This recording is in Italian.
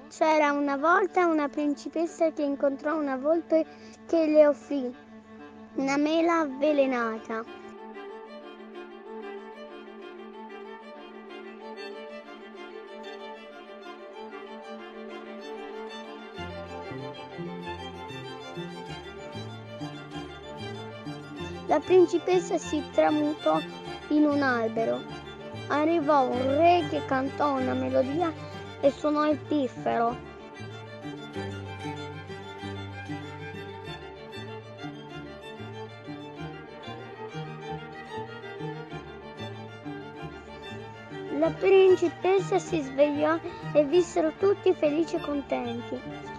C'era una volta una principessa che incontrò una volpe che le offrì una mela avvelenata. La principessa si tramutò in un albero. Arrivò un re che cantò una melodia e suonò il piffero. La principessa si svegliò e vissero tutti felici e contenti.